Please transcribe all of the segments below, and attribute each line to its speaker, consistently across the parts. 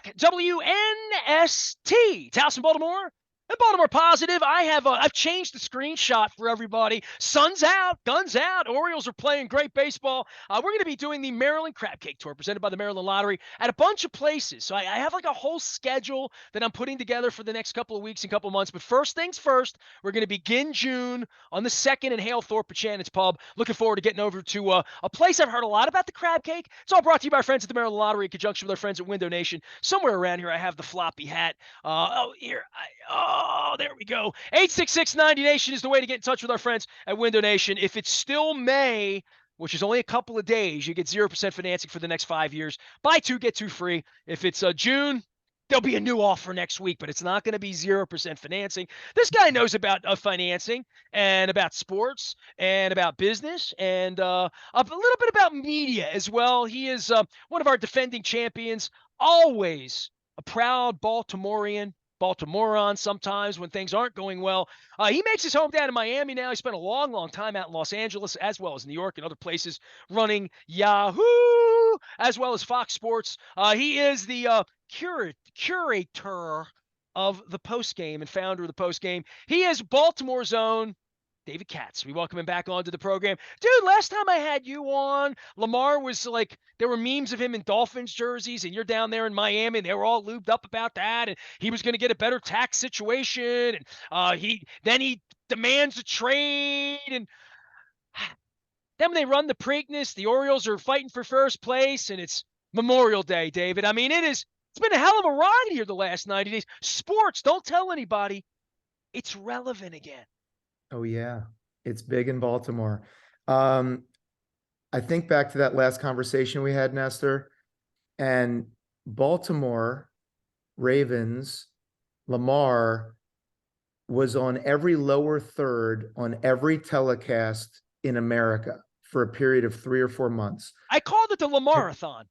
Speaker 1: back. WNST. Towson, Baltimore. And Baltimore Positive. I've changed the screenshot for everybody. Sun's out, guns out. Orioles are playing great baseball. We're going to be doing the Maryland Crab Cake Tour presented by the Maryland Lottery at a bunch of places. So I have like a whole schedule that I'm putting together for the next couple of weeks and couple of months. But first things first, we're going to begin June on the 2nd in Hale Thorpe at Shannon's Pub. Looking forward to getting over to a place I've heard a lot about, the crab cake. It's all brought to you by our friends at the Maryland Lottery in conjunction with our friends at Window Nation. Somewhere around here, I have the floppy hat. There we go. 866-90-NATION is the way to get in touch with our friends at Window Nation. If it's still May, which is only a couple of days, you get 0% financing for the next 5 years. Buy two, get two free. If it's June, there'll be a new offer next week, but it's not going to be 0% financing. This guy knows about financing and about sports and about business and a little bit about media as well. He is one of our defending champions, always a proud Baltimorean. Baltimorean sometimes when things aren't going well. He makes his home down in Miami now. He spent a long, long time out in Los Angeles as well as New York and other places running Yahoo as well as Fox Sports. He is the curator of the postgame and founder of the postgame. He is Baltimore's own David Katz. We welcome him back onto the program. Dude, last time I had you on, Lamar was like, there were memes of him in Dolphins jerseys, and you're down there in Miami, and they were all lubed up about that, and he was going to get a better tax situation, and he demands a trade, and then when they run the Preakness, the Orioles are fighting for first place, and it's Memorial Day, David. I mean, it's been a hell of a ride here the last 90 days. Sports, don't tell anybody. It's relevant again.
Speaker 2: Oh, yeah. It's big in Baltimore. I think back to that last conversation we had, Nestor, and Baltimore Ravens, Lamar was on every lower third on every telecast in America for a period of 3 or 4 months.
Speaker 1: I called it the Lamarathon.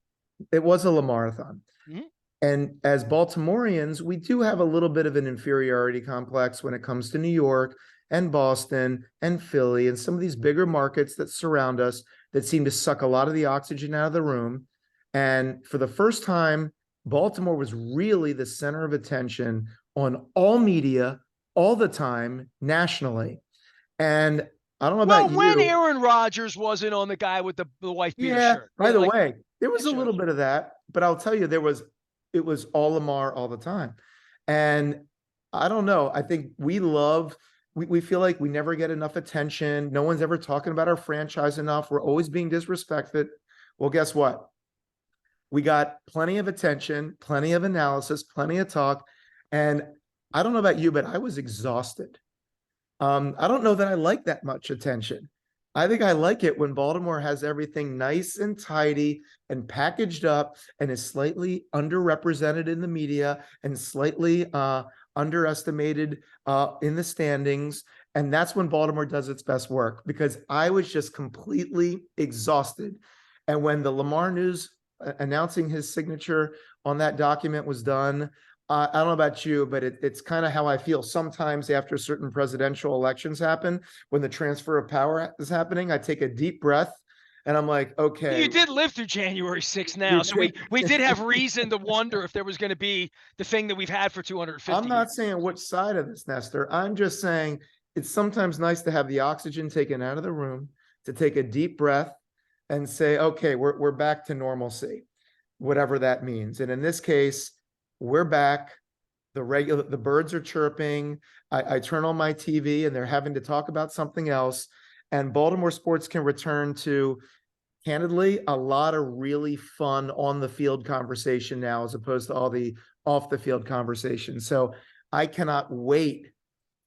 Speaker 2: It was a Lamarathon.
Speaker 1: Mm-hmm.
Speaker 2: And as Baltimoreans, we do have a little bit of an inferiority complex when it comes to New York and Boston and Philly and some of these bigger markets that surround us that seem to suck a lot of the oxygen out of the room. And for the first time, Baltimore was really the center of attention on all media all the time nationally. And I don't know about you.
Speaker 1: When Aaron Rodgers wasn't on the guy with the wife beater shirt.
Speaker 2: By the way, there was a little bit of that, but I'll tell you, it was all Lamar all the time. And I don't know. I think we feel like we never get enough attention. No one's ever talking about our franchise enough. We're always being disrespected. Well, guess what? We got plenty of attention, plenty of analysis, plenty of talk. And I don't know about you, but I was exhausted. I don't know that I like that much attention. I think I like it when Baltimore has everything nice and tidy and packaged up and is slightly underrepresented in the media and slightly underestimated in the standings. And that's when Baltimore does its best work, because I was just completely exhausted. And when the Lamar news announcing his signature on that document was done, I don't know about you, but it's kind of how I feel sometimes after certain presidential elections happen. When the transfer of power is happening, I take a deep breath and I'm like, okay.
Speaker 1: You did live through January 6th now, so we did have reason to wonder if there was going to be the thing that we've had for 250
Speaker 2: I'm not
Speaker 1: years.
Speaker 2: saying which side of this, Nestor. I'm just saying it's sometimes nice to have the oxygen taken out of the room, to take a deep breath and say, okay, we're back to normalcy, whatever that means. And in this case, we're back. The birds are chirping. I turn on my TV and they're having to talk about something else. And Baltimore sports can return to, candidly, a lot of really fun on the field conversation now, as opposed to all the off the field conversation. So I cannot wait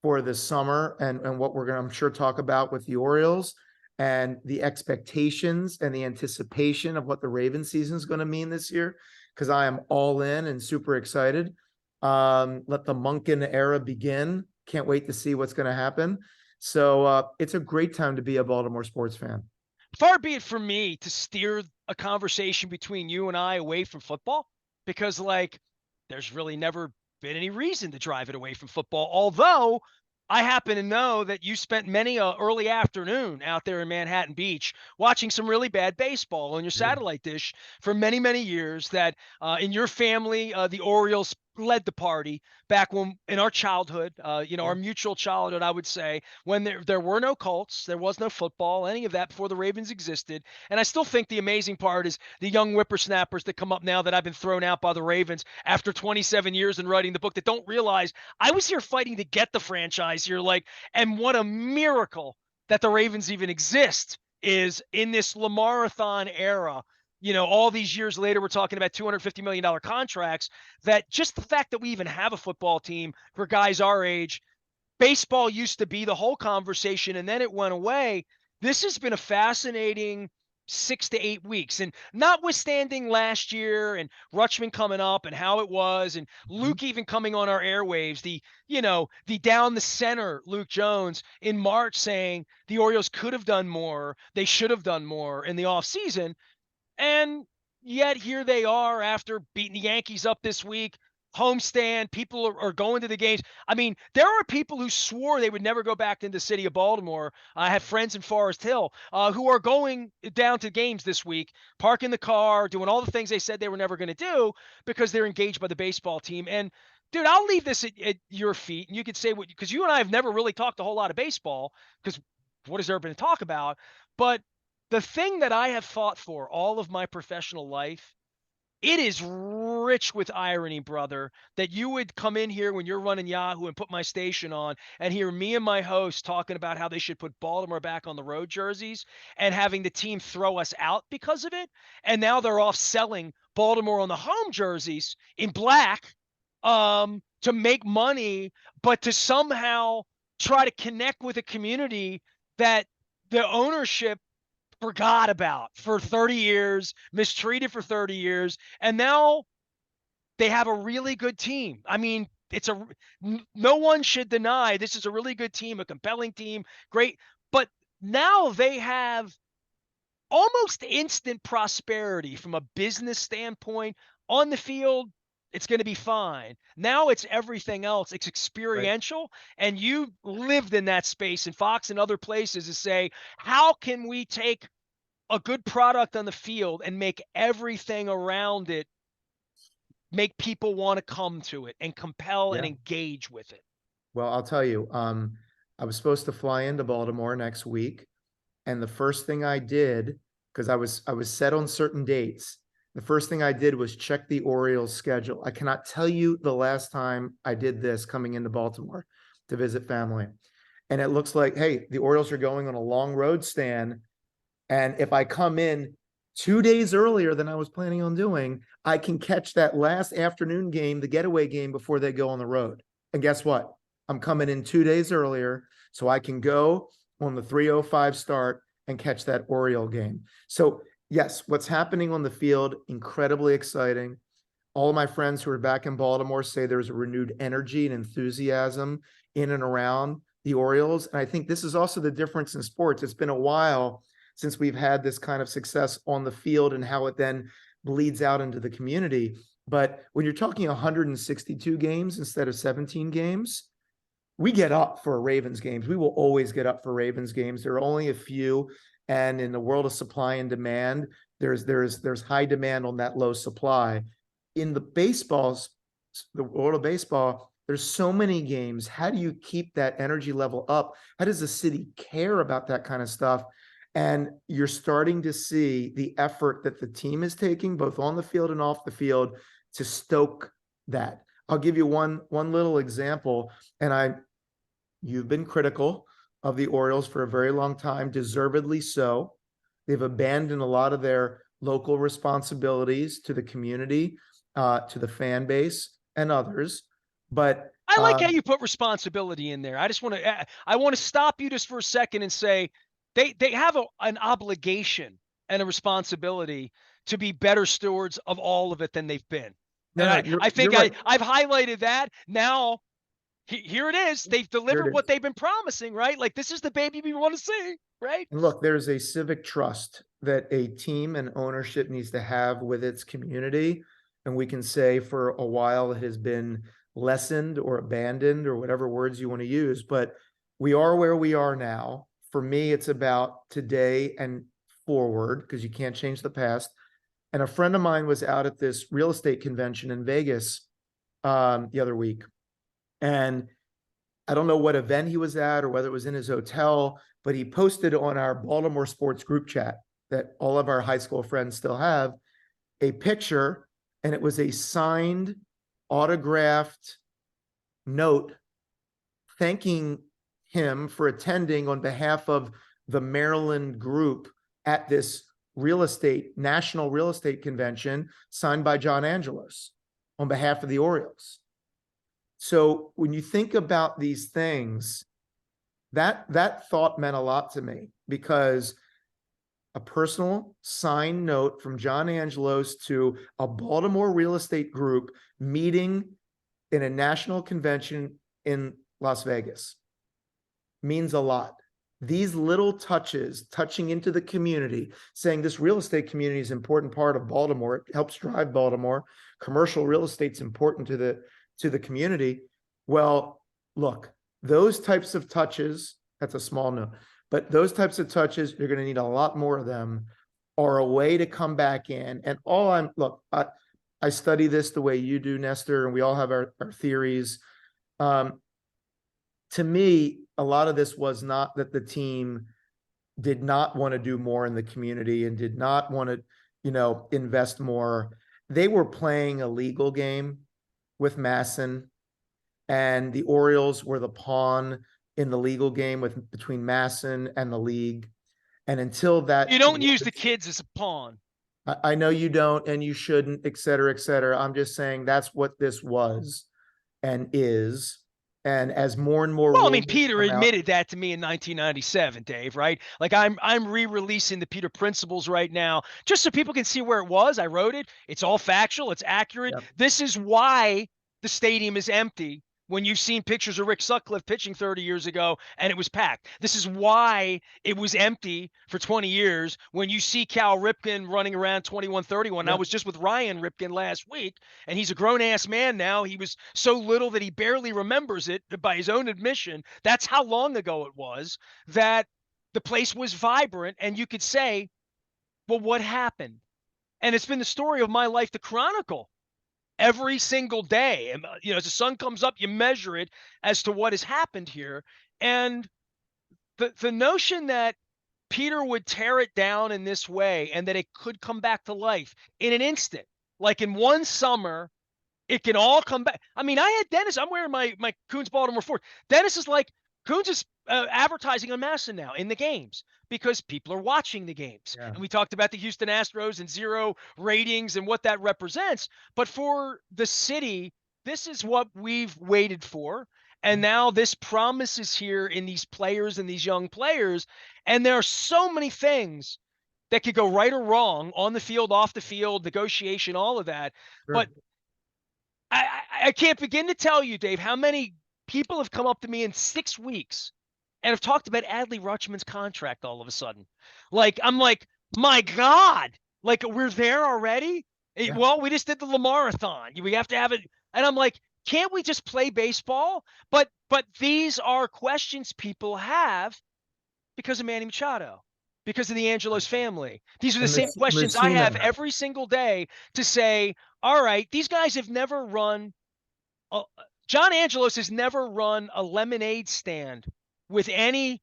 Speaker 2: for the summer and what we're going to, I'm sure, talk about with the Orioles and the expectations and the anticipation of what the Ravens season is going to mean this year, because I am all in and super excited. Let the Monken era begin. Can't wait to see what's going to happen. So it's a great time to be a Baltimore sports fan.
Speaker 1: Far be it from me to steer a conversation between you and I away from football, because there's really never been any reason to drive it away from football. Although I happen to know that you spent many a early afternoon out there in Manhattan Beach watching some really bad baseball on your
Speaker 2: Yeah.
Speaker 1: satellite dish for many, many years. That in your family, the Orioles led the party back when in our childhood,
Speaker 2: Yeah.
Speaker 1: our mutual childhood, I would say, when there were no Colts, there was no football, any of that before the Ravens existed. And I still think the amazing part is the young whippersnappers that come up now that I've been thrown out by the Ravens after 27 years in writing the book that don't realize I was here fighting to get the franchise here. Like, and what a miracle that the Ravens even exist is in this Lamarathon era. All these years later, we're talking about $250 million contracts. That just the fact that we even have a football team for guys our age, baseball used to be the whole conversation and then it went away. This has been a fascinating 6 to 8 weeks. And notwithstanding last year and Rutschman coming up and how it was, and
Speaker 2: Mhm.
Speaker 1: Luke even coming on our airwaves, the down the center Luke Jones in March saying the Orioles could have done more, they should have done more in the offseason. And yet here they are after beating the Yankees up this week. Homestand, people are going to the games. I mean, there are people who swore they would never go back into the city of Baltimore. I have friends in Forest Hill who are going down to games this week, parking the car, doing all the things they said they were never going to do because they're engaged by the baseball team. And dude, I'll leave this at your feet, and you could say what, because you and I have never really talked a whole lot of baseball, because what has there been to talk about? But the thing that I have fought for all of my professional life, it is rich with irony, brother, that you would come in here when you're running Yahoo and put my station on and hear me and my host talking about how they should put Baltimore back on the road jerseys and having the team throw us out because of it. And now they're off selling Baltimore on the home jerseys in black to make money, but to somehow try to connect with a community that the ownership forgot about for 30 years, mistreated for 30 years, and now they have a really good team. I mean, no one should deny this is a really good team, a compelling team, great, but now they have almost instant prosperity from a business standpoint. On the field, it's going to be fine. Now it's everything else. It's
Speaker 2: Right.
Speaker 1: experiential. And you lived in that space in Fox and other places to say, how can we take a good product on the field and make everything around it make people want to come to it and compel and
Speaker 2: Yeah.
Speaker 1: engage with it?
Speaker 2: Well, I'll tell you, I was supposed to fly into Baltimore next week, and the first thing I did, because I was set on certain dates, the first thing I did was check the Orioles schedule. I cannot tell you the last time I did this coming into Baltimore to visit family. And it looks like, hey, the Orioles are going on a long road stand. And if I come in 2 days earlier than I was planning on doing, I can catch that last afternoon game, the getaway game before they go on the road. And guess what? I'm coming in 2 days earlier so I can go on the 3:05 start and catch that Oriole game. So, yes, what's happening on the field, incredibly exciting. All of my friends who are back in Baltimore say there's a renewed energy and enthusiasm in and around the Orioles. And I think this is also the difference in sports. It's been a while since we've had this kind of success on the field and how it then bleeds out into the community. But when you're talking 162 games instead of 17 games, we get up for Ravens games. We will always get up for Ravens games. There are only a few, and in the world of supply and demand, there's high demand on that low supply. In the world of baseball, there's so many games. How do you keep that energy level up? How does the city care about that kind of stuff? And you're starting to see the effort that the team is taking, both on the field and off the field, to stoke that. I'll give you one little example, and you've been critical of the Orioles for a very long time, deservedly so. They've abandoned a lot of their local responsibilities to the community, to the fan base, and others. But
Speaker 1: I like how you put responsibility in there. I want to stop you just for a second and say they have an obligation and a responsibility to be better stewards of all of it than they've been.
Speaker 2: no,
Speaker 1: And
Speaker 2: no,
Speaker 1: I
Speaker 2: you're
Speaker 1: think
Speaker 2: right.
Speaker 1: I've highlighted that. Now here it is. They've
Speaker 2: Here
Speaker 1: delivered
Speaker 2: it
Speaker 1: what
Speaker 2: is.
Speaker 1: they've been promising, right? Like this is the baby we want to see, right?
Speaker 2: And look, there's a civic trust that a team and ownership needs to have with its community. And we can say for a while it has been lessened or abandoned or whatever words you want to use, but we are where we are now. For me, it's about today and forward because you can't change the past. And a friend of mine was out at this real estate convention in Vegas the other week. And I don't know what event he was at or whether it was in his hotel, but he posted on our Baltimore sports group chat that all of our high school friends still have a picture, and it was a signed, autographed note thanking him for attending on behalf of the Maryland group at this national real estate convention signed by John Angelos on behalf of the Orioles. So when you think about these things, that thought meant a lot to me because a personal signed note from John Angelos to a Baltimore real estate group meeting in a national convention in Las Vegas means a lot. These little touches, touching into the community, saying this real estate community is an important part of Baltimore. It helps drive Baltimore. Commercial real estate's important to the community. Well, look, those types of touches, that's a small note, but those types of touches, you're going to need a lot more of them, are a way to come back in. And I study this the way you do, Nestor, and we all have our theories. To me, a lot of this was not that the team did not want to do more in the community and did not want to, invest more. They were playing a legal game with Masson, and the Orioles were the pawn in the legal game between Masson and the league. And until that,
Speaker 1: you don't use the kids as a pawn.
Speaker 2: I know you don't, and you shouldn't, et cetera, et cetera. I'm just saying that's what this was and is. And as more and more,
Speaker 1: well, I mean, Peter admitted that to me in 1997, Dave. Right? Like I'm re-releasing the Peter principles right now, just so people can see where it was. I wrote it. It's all factual. It's accurate. Yep. This is why the stadium is empty. When you've seen pictures of Rick Sutcliffe pitching 30 years ago and it was packed. This is why it was empty for 20 years. When you see Cal Ripken running around 21-31, I was just with Ryan Ripken last week, and he's a grown-ass man now. He was so little that he barely remembers it by his own admission. That's how long ago it was that the place was vibrant, and you could say, well, what happened? And it's been the story of my life to chronicle every single day. And, as the sun comes up, you measure it as to what has happened here. And the notion that Peter would tear it down in this way and that it could come back to life in an instant, like in one summer, it can all come back. I mean, I had Dennis. I'm wearing my Coons Baltimore Ford. Dennis is like, Coons is advertising on Masson now in the games because people are watching the games. Yeah. And we talked about the Houston Astros and 0 ratings and what that represents. But for the city, this is what we've waited for. And now this promise is here in these players and these young players. And there are so many things that could go right or wrong on the field, off the field, negotiation, all of that. Sure. But I can't begin to tell you, Dave, how many people have come up to me in 6 weeks and have talked about Adley Rutschman's contract all of a sudden. Like, I'm like, my God, like, we're there already? Yeah. Well, we just did the Lamarathon. We have to have it. And I'm like, can't we just play baseball? But these are questions people have because of Manny Machado, because of the Angelos family. These are the same questions I have every single day to say, all right, these guys have never run John Angelos has never run a lemonade stand with any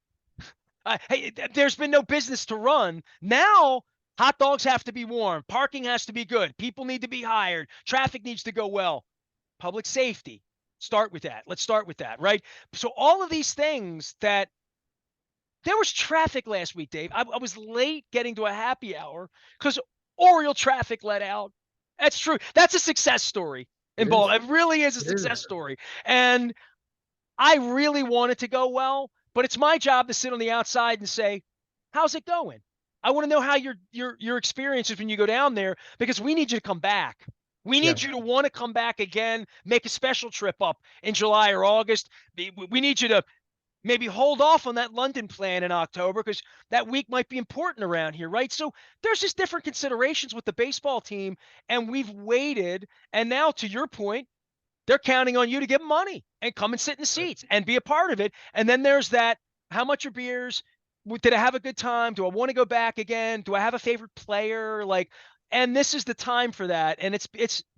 Speaker 1: hey, there's been no business to run. Now, hot dogs have to be warm. Parking has to be good. People need to be hired. Traffic needs to go well. Public safety. Start with that. Let's start with that, right? So all of these things that there was traffic last week, Dave. I was late getting to a happy hour because Oriole traffic let out. That's true. That's a success story in Baltimore. It really is a success story. And I really want it to go well, but it's my job to sit on the outside and say, how's it going? I want to know how your experience is when you go down there, because we need you to come back. We need you to want to come back again, make a special trip up in July or August. We need you to maybe hold off on that London plan in October because that week might be important around here, right? So there's just different considerations with the baseball team, and we've waited. And now, to your point, they're counting on you to give them money and come and sit in the seats and be a part of it. And then there's that, how much are beers? Did I have a good time? Do I want to go back again? Do I have a favorite player? Like, and this is the time for that. And it's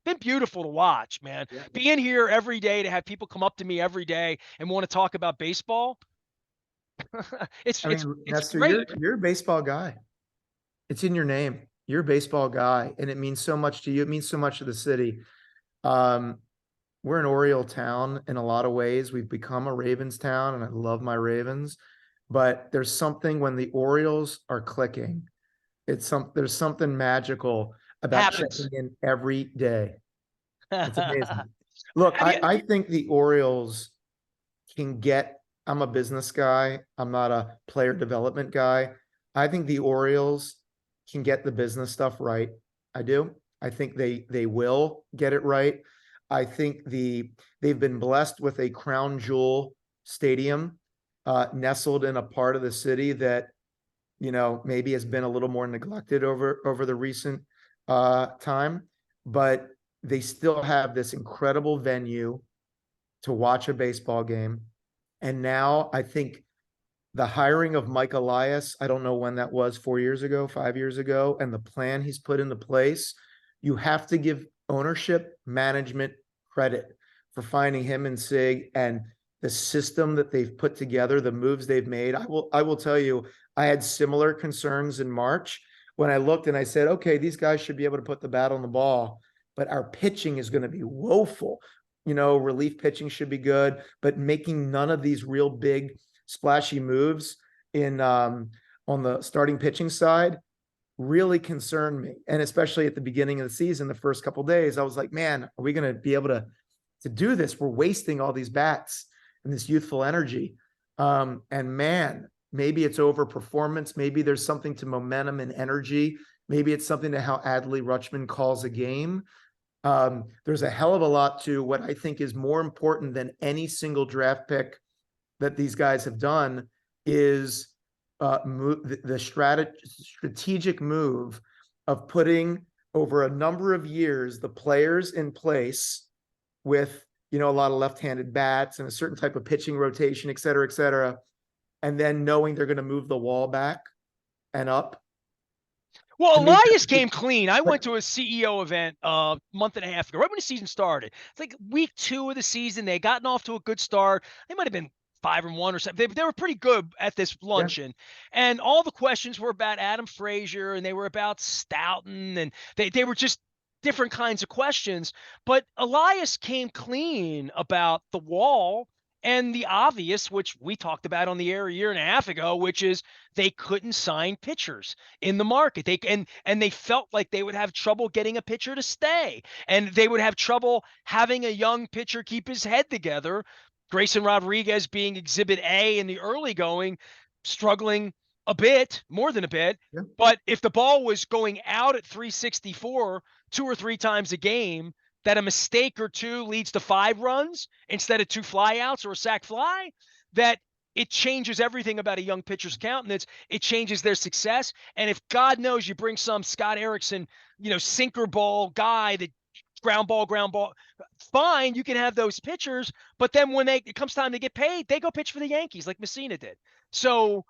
Speaker 1: been beautiful to watch, man.
Speaker 2: Yeah.
Speaker 1: Being here every day, to have people come up to me every day and want to talk about baseball. it's
Speaker 2: I
Speaker 1: it's
Speaker 2: mean,
Speaker 1: it's
Speaker 2: Nestor,
Speaker 1: great.
Speaker 2: you're a baseball guy. It's in your name. You're a baseball guy, and it means so much to you. It means so much to the city. Um, we're an Oriole town in a lot of ways. We've become a Ravens town, and I love my Ravens. But there's something when the Orioles are clicking. There's something magical about
Speaker 1: Happens.
Speaker 2: checking in every day. It's amazing. Look,
Speaker 1: Have you?
Speaker 2: I think the Orioles can get, I'm a business guy. I'm not a player development guy. I think the Orioles can get the business stuff right. I do. I think they will get it right. I think they've been blessed with a crown jewel stadium nestled in a part of the city that, you know, maybe has been a little more neglected over the recent time, but they still have this incredible venue to watch a baseball game. And now I think the hiring of Mike Elias, I don't know when that was, 4 years ago, 5 years ago, and the plan he's put into place, you have to give ownership management credit for finding him and Sig and the system that they've put together, the moves they've made. I will tell you, I had similar concerns in March when I looked and I said, okay, these guys should be able to put the bat on the ball, but our pitching is going to be woeful. You know, relief pitching should be good, but making none of these real big splashy moves in on the starting pitching side really concerned me. And especially at the beginning of the season, the first couple of days, I was like, man, are we going to be able to do this? We're wasting all these bats and this youthful energy. And man, maybe it's over performance. Maybe there's something to momentum and energy. Maybe it's something to how Adley Rutschman calls a game. There's a hell of a lot to what I think is more important than any single draft pick that these guys have done is the strategic move of putting over a number of years the players in place with, you know, a lot of left-handed bats and a certain type of pitching rotation, et cetera, and then knowing they're going to move the wall back and up.
Speaker 1: Well,
Speaker 2: To me,
Speaker 1: Elias came clean. I went to a CEO event a month and a half ago, right when the season started. It's like week 2 of the season. They had gotten off to a good start. They might have been 5-1 or something. They were pretty good at this
Speaker 2: yeah,
Speaker 1: luncheon. And all the questions were about Adam Frazier and they were about Stoughton and they were just different kinds of questions. But Elias came clean about the wall and the obvious, which we talked about on the air a year and a half ago, which is they couldn't sign pitchers in the market. And they felt like they would have trouble getting a pitcher to stay, and they would have trouble having a young pitcher keep his head together. Grayson Rodriguez being exhibit A in the early going, struggling a bit, more than a bit.
Speaker 2: yeah.
Speaker 1: But if the ball was going out at 364 2 or 3 times a game, that a mistake or two leads to 5 runs instead of 2 flyouts or a sac fly, that it changes everything about a young pitcher's countenance. It changes their success. And if God knows you bring some Scott Erickson, you know, sinker ball guy that ground ball, fine, you can have those pitchers. But then when it comes time to get paid, they go pitch for the Yankees like Messina did. So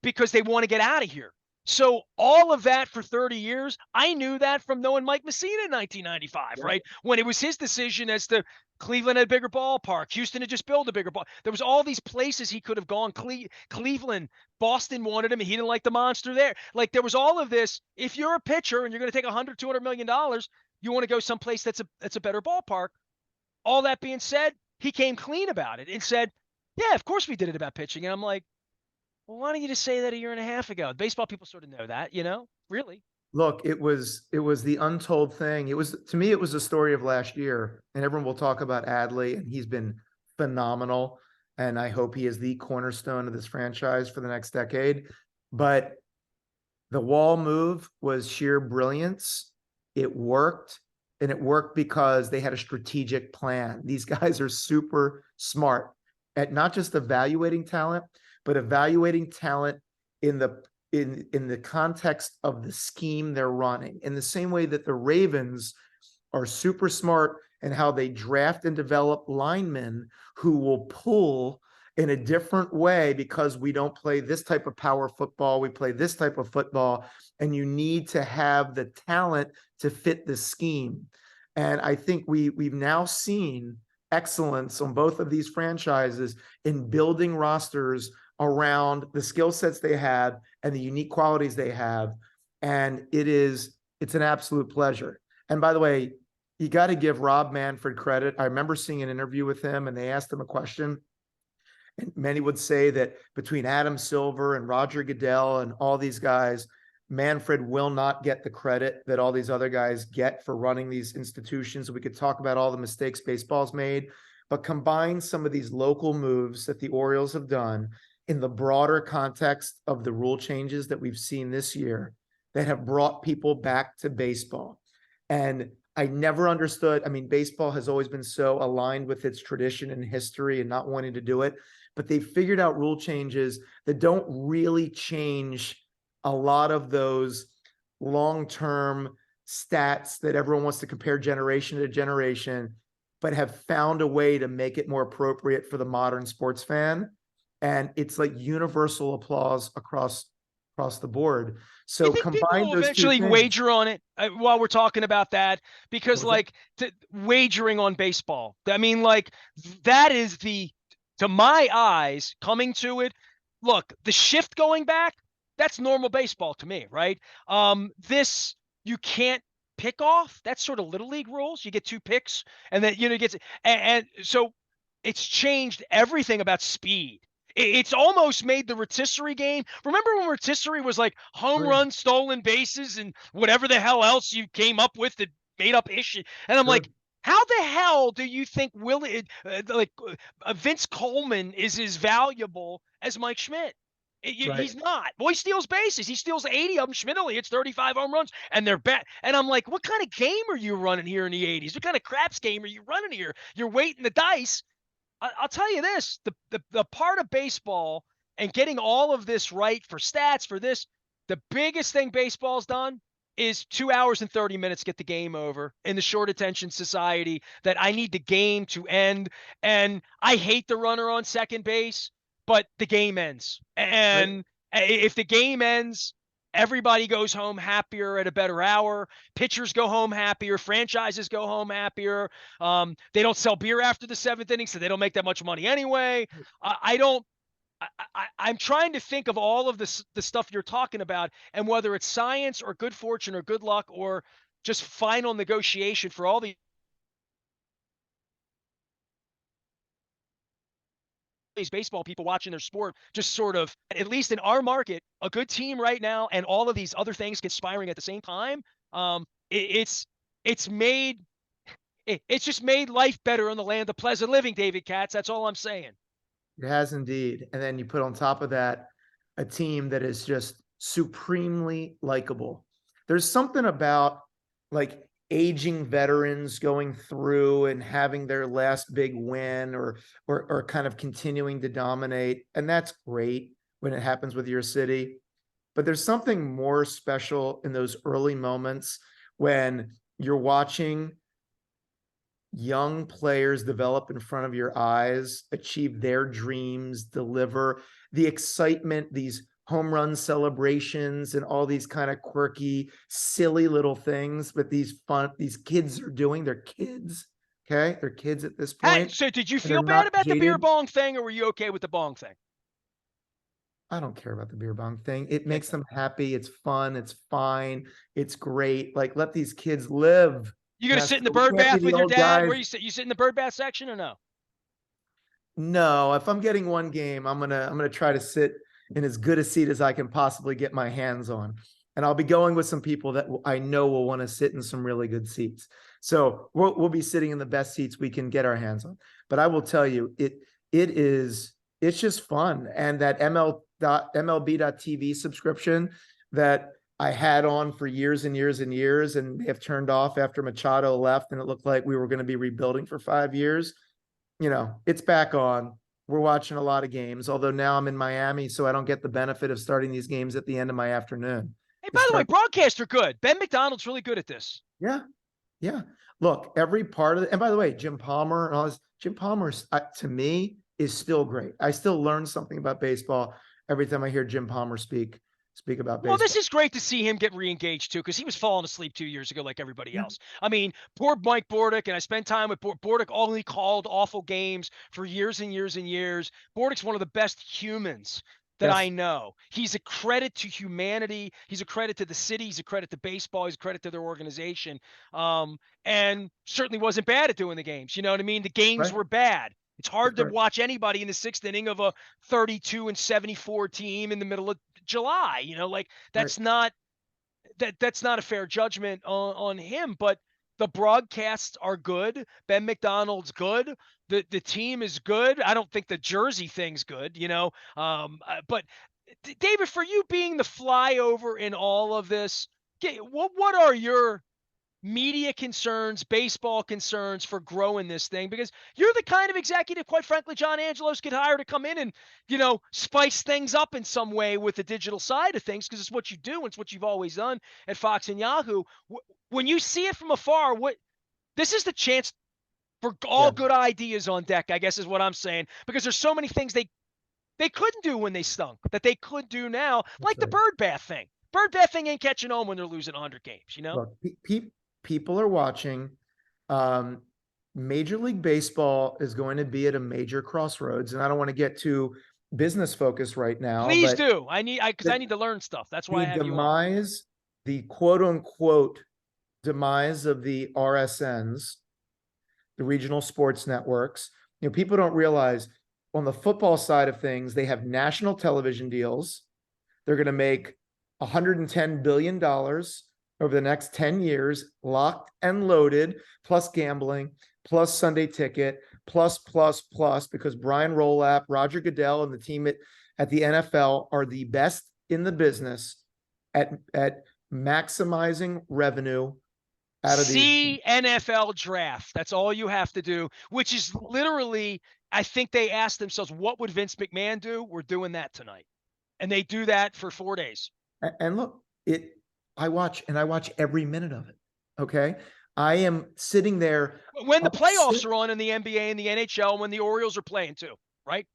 Speaker 1: because they want to get out of here. So all of that for 30 years, I knew that from knowing Mike Messina in 1995,
Speaker 2: Yeah.
Speaker 1: right? When it was his decision as to Cleveland had a bigger ballpark. Houston had just built a bigger ball. There was all these places he could have gone. Cleveland, Boston wanted him, and he didn't like the monster there. Like there was all of this. If you're a pitcher and you're going to take $100-200 million, you want to go someplace that's a better ballpark. All that being said, he came clean about it and said, "Yeah, of course we did it about pitching." And I'm like, well, why don't you just say that a year and a half ago? Baseball people sort of know that, you know, really.
Speaker 2: Look, it was the untold thing. It was, to me, it was the story of last year, and everyone will talk about Adley, and he's been phenomenal. And I hope he is the cornerstone of this franchise for the next decade. But the wall move was sheer brilliance. It worked, and it worked because they had a strategic plan. These guys are super smart at not just evaluating talent, but evaluating talent in the context of the scheme they're running. In the same way that the Ravens are super smart and how they draft and develop linemen who will pull in a different way because we don't play this type of power football. We play this type of football, and you need to have the talent to fit the scheme. And I think we've now seen excellence on both of these franchises in building rosters around the skill sets they have and the unique qualities they have. And it's an absolute pleasure. And by the way, you got to give Rob Manfred credit. I remember seeing an interview with him and they asked him a question. And many would say that between Adam Silver and Roger Goodell and all these guys, Manfred will not get the credit that all these other guys get for running these institutions. We could talk about all the mistakes baseball's made, but combine some of these local moves that the Orioles have done in the broader context of the rule changes that we've seen this year that have brought people back to baseball. And I never understood. I mean, baseball has always been so aligned with its tradition and history and not wanting to do it, but they figured out rule changes that don't really change a lot of those long-term stats that everyone wants to compare generation to generation, but have found a way to make it more appropriate for the modern sports fan. And it's like universal applause across the board. So
Speaker 1: I think people
Speaker 2: combine
Speaker 1: will
Speaker 2: those two
Speaker 1: eventually
Speaker 2: things.
Speaker 1: wager on it while we're talking about that, because wagering on baseball. I mean, like that is to my eyes, coming to it. Look, the shift going back, that's normal baseball to me, right? This you can't pick off. That's sort of little league rules. You get 2 picks, and then you get and so it's changed everything about speed. It's almost made the rotisserie game. Remember when rotisserie was like home run, stolen bases, and whatever the hell else you came up with that made up issue? And I'm like, how the hell do you think Vince Coleman is as valuable as Mike Schmidt? He's not. Boy steals bases. He steals 80 of them. Schmidt only hits 35 home runs, and they're bad. And I'm like, what kind of game are you running here in the 80s? What kind of craps game are you running here? You're weighting the dice. I'll tell you this, the part of baseball and getting all of this right for stats for this, the biggest thing baseball's done is 2 hours and 30 minutes get the game over in the short attention society that I need the game to end. And I hate the runner on second base, but the game ends. And if the game ends, everybody goes home happier at a better hour. Pitchers go home happier. Franchises go home happier. They don't sell beer after the 7th inning, so they don't make that much money anyway. I'm trying to think of all of the stuff you're talking about, and whether it's science or good fortune or good luck or just final negotiation for all these baseball people watching their sport, just sort of, at least in our market, a good team right now and all of these other things conspiring at the same time. It's just made life better in the land of pleasant living, David Katz. That's all I'm saying.
Speaker 2: It has indeed. And then you put on top of that a team that is just supremely likable. There's something about like aging veterans going through and having their last big win or kind of continuing to dominate. And that's great when it happens with your city. But there's something more special in those early moments when you're watching young players develop in front of your eyes, achieve their dreams, deliver the excitement, these home run celebrations and all these kind of quirky, silly little things, but these kids are doing. They're kids. Okay. They're kids at this point.
Speaker 1: Hey, so did you feel bad about the beer bong thing, or were you okay with the bong thing?
Speaker 2: I don't care about the beer bong thing. It makes them happy. It's fun. It's fine. It's great. Like, let these kids live.
Speaker 1: You gonna sit in the bird bath with your dad? Where you sit? You sit in the bird bath section or no?
Speaker 2: No, if I'm getting one game, I'm gonna try to sit in as good a seat as I can possibly get my hands on. And I'll be going with some people that I know will want to sit in some really good seats. So we'll be sitting in the best seats we can get our hands on. But I will tell you, it's just fun. And that MLB.TV subscription that I had on for years and years and years, and they have turned off after Machado left, and it looked like we were going to be rebuilding for 5 years. You know, it's back on. We're watching a lot of games, although now I'm in Miami, so I don't get the benefit of starting these games at the end of my afternoon.
Speaker 1: Hey, by the way, broadcasts are good. Ben McDonald's really good at this.
Speaker 2: Yeah. Yeah. Look, every part of it. And by the way, Jim Palmer and all this, Jim Palmer, to me, is still great. I still learn something about baseball every time I hear Jim Palmer speak about
Speaker 1: Well, this
Speaker 2: baseball.
Speaker 1: is great to see him get re-engaged too, because he was falling asleep 2 years ago like everybody
Speaker 2: Yeah.
Speaker 1: else. I mean, poor Mike Bordick, and I spent time with Bordick. Only called awful games for years and years and years. Bordick's one of the best humans that I
Speaker 2: Yes.
Speaker 1: know. He's a credit to humanity. He's a credit to the city. He's a credit to baseball. He's a credit to their organization. And certainly wasn't bad at doing the games. You know what I mean? The games
Speaker 2: Right.
Speaker 1: were bad. It's
Speaker 2: That's
Speaker 1: hard to
Speaker 2: right.
Speaker 1: watch anybody in the sixth inning of a 32-74 team in the middle of July. Like
Speaker 2: Right.
Speaker 1: that's not a fair judgment on him. But the broadcasts are good. Ben McDonald's good. The team is good. I don't think the jersey thing's good. But David, for you being the flyover in all of this, what are your media concerns, baseball concerns for growing this thing? Because you're the kind of executive, quite frankly, John Angelos could hire to come in and, spice things up in some way with the digital side of things, because it's what you do and it's what you've always done at Fox and Yahoo. When you see it from afar, this is the chance for all
Speaker 2: Yeah.
Speaker 1: good ideas on deck, I guess is what I'm saying, because there's so many things they couldn't do when they stunk that they could do now,
Speaker 2: That's
Speaker 1: like the
Speaker 2: right.
Speaker 1: bird bath thing. Bird bath thing ain't catching on when they're losing 100 games.
Speaker 2: Look, people are watching. Um, Major League Baseball is going to be at a major crossroads, and I don't want to get too business focused right now,
Speaker 1: Please
Speaker 2: but
Speaker 1: do. Because I
Speaker 2: the,
Speaker 1: need to learn stuff. That's why I
Speaker 2: the
Speaker 1: have you on.
Speaker 2: demise, the quote unquote demise of the RSNs, the regional sports networks. People don't realize on the football side of things, they have national television deals. They're going to make $110 billion over the next 10 years, locked and loaded, plus gambling, plus Sunday ticket, plus, because Brian Rolapp, Roger Goodell, and the team at the NFL are the best in the business at maximizing revenue out of these.
Speaker 1: See NFL draft. That's all you have to do, which is literally, I think they asked themselves, what would Vince McMahon do? We're doing that tonight. And they do that for 4 days.
Speaker 2: And look, I watch every minute of it. Okay. I am sitting there
Speaker 1: When the
Speaker 2: upset.
Speaker 1: playoffs are on in the NBA and the NHL, when the Orioles are playing too, right?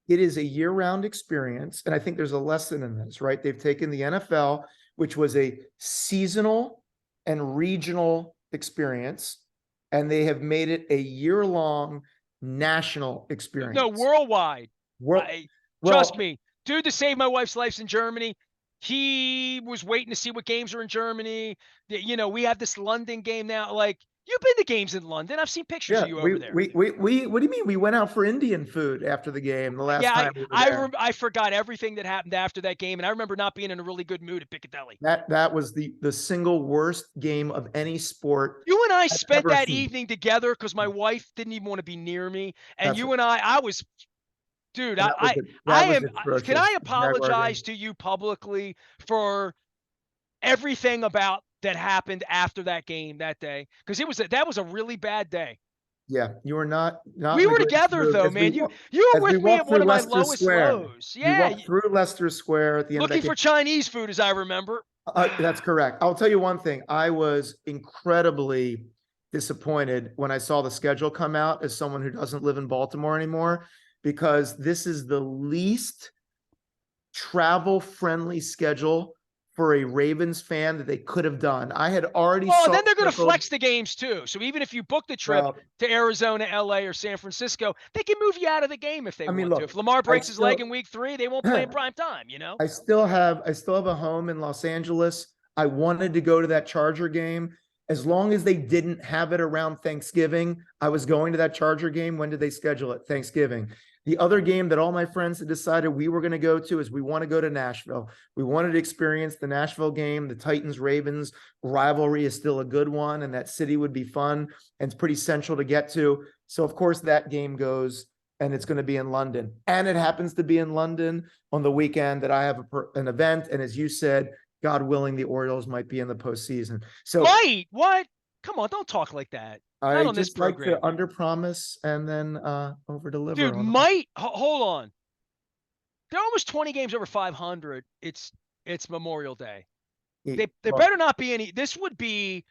Speaker 2: It is a year-round experience. And I think there's a lesson in this, right? They've taken the NFL, which was a seasonal and regional experience, and they have made it a year-long national
Speaker 1: No,
Speaker 2: experience.
Speaker 1: worldwide.
Speaker 2: Well,
Speaker 1: Trust
Speaker 2: well,
Speaker 1: me, dude, to save my wife's life in Germany, he was waiting to see what games are in Germany. We have this London game now. Like, you've been to games in London. I've seen pictures
Speaker 2: yeah,
Speaker 1: of you over there.
Speaker 2: what do you mean? We went out for Indian food after the game the last
Speaker 1: Yeah,
Speaker 2: time we were there.
Speaker 1: I forgot everything that happened after that game, and I remember not being in a really good mood at Piccadilly.
Speaker 2: That was the single worst game of any sport
Speaker 1: You and I
Speaker 2: I've
Speaker 1: spent
Speaker 2: ever
Speaker 1: that
Speaker 2: seen.
Speaker 1: evening together because my wife didn't even want to be near me, and
Speaker 2: That's
Speaker 1: you and I was, dude,
Speaker 2: that was
Speaker 1: can I
Speaker 2: atrocious. The Jaguar
Speaker 1: apologize
Speaker 2: game.
Speaker 1: to you publicly for everything about that happened after that game that day? Because that was a really bad day.
Speaker 2: Yeah, you were not
Speaker 1: We
Speaker 2: in the
Speaker 1: were
Speaker 2: greatest
Speaker 1: together
Speaker 2: mood
Speaker 1: though, man. You were
Speaker 2: as we
Speaker 1: with me at
Speaker 2: walked
Speaker 1: one
Speaker 2: through
Speaker 1: of my
Speaker 2: Leicester
Speaker 1: lowest
Speaker 2: Square.
Speaker 1: lows.
Speaker 2: We
Speaker 1: Yeah,
Speaker 2: walked through Leicester Square at the end of that
Speaker 1: looking
Speaker 2: game.
Speaker 1: for Chinese food, as I remember.
Speaker 2: That's correct. I'll tell you one thing. I was incredibly disappointed when I saw the schedule come out as someone who doesn't live in Baltimore anymore, because this is the least travel friendly schedule for a Ravens fan that they could have done. I had already
Speaker 1: Well, and
Speaker 2: saw
Speaker 1: then they're going to
Speaker 2: circled.
Speaker 1: flex the games too. So even if you book the trip
Speaker 2: Well,
Speaker 1: to Arizona, LA, or San Francisco, they can move you out of the game if they
Speaker 2: I mean,
Speaker 1: want to. If
Speaker 2: look,
Speaker 1: Lamar
Speaker 2: I
Speaker 1: breaks his leg
Speaker 2: still
Speaker 1: in week 3, they won't play in prime time.
Speaker 2: I still have a home in Los Angeles. I wanted to go to that Charger game. As long as they didn't have it around Thanksgiving, I was going to that Charger game. When did they schedule it? Thanksgiving. The other game that all my friends had decided we were going to go to is we want to go to Nashville. We wanted to experience the Nashville game. The Titans-Ravens rivalry is still a good one, and that city would be fun and it's pretty central to get to. So, of course, that game goes, and it's going to be in London. And it happens to be in London on the weekend that I have an event. And as you said, God willing, the Orioles might be in the postseason. So
Speaker 1: Might? What? Come on, don't talk like that. Not
Speaker 2: I
Speaker 1: on this
Speaker 2: just like to
Speaker 1: program.
Speaker 2: underpromise and then over deliver
Speaker 1: Dude,
Speaker 2: on them.
Speaker 1: hold on. They're almost 20 games over 500. It's Memorial Day. There
Speaker 2: Look,
Speaker 1: better not be any. This would be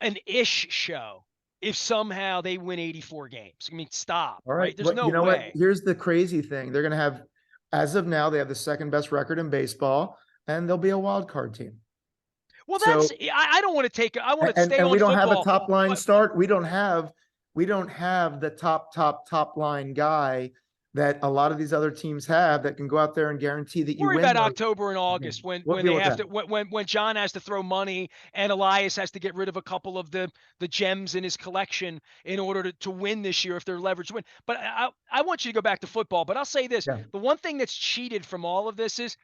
Speaker 1: an ish show if somehow they win 84 games. I mean, stop,
Speaker 2: All right.
Speaker 1: right? There's
Speaker 2: What
Speaker 1: no
Speaker 2: you know what?
Speaker 1: way.
Speaker 2: Here's the crazy thing. They're gonna have, as of now, they have the second best record in baseball, and they'll be a wild card team.
Speaker 1: Well,
Speaker 2: So
Speaker 1: I don't want to take, I want to
Speaker 2: and
Speaker 1: stay
Speaker 2: and
Speaker 1: on
Speaker 2: we don't have a
Speaker 1: football,
Speaker 2: top line
Speaker 1: but
Speaker 2: start. We don't have the top line guy that a lot of these other teams have that can go out there and guarantee that you
Speaker 1: worry
Speaker 2: win
Speaker 1: about
Speaker 2: those
Speaker 1: October and August
Speaker 2: games.
Speaker 1: when
Speaker 2: We'll
Speaker 1: they
Speaker 2: deal with
Speaker 1: have
Speaker 2: that.
Speaker 1: to when John has to throw money and Elias has to get rid of a couple of the gems in his collection in order to win this year if they're leveraged win. But I want you to go back to football. But I'll say this:
Speaker 2: Yeah.
Speaker 1: the one thing that's cheated from all of this is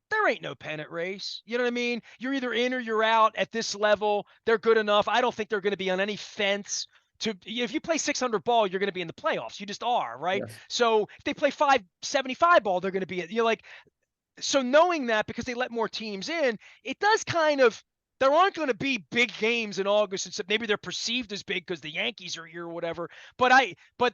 Speaker 1: there ain't no pennant race. You know what I mean? You're either in or you're out at this level. They're good enough. I don't think they're going to be on any fence. If you play 600 ball, you're going to be in the playoffs. You just are, right?
Speaker 2: Yes.
Speaker 1: So if they play 575 ball, they're going to be. You're like, so knowing that because they let more teams in, it does kind of, there aren't going to be big games in August, and maybe they're perceived as big because the Yankees are here or whatever. But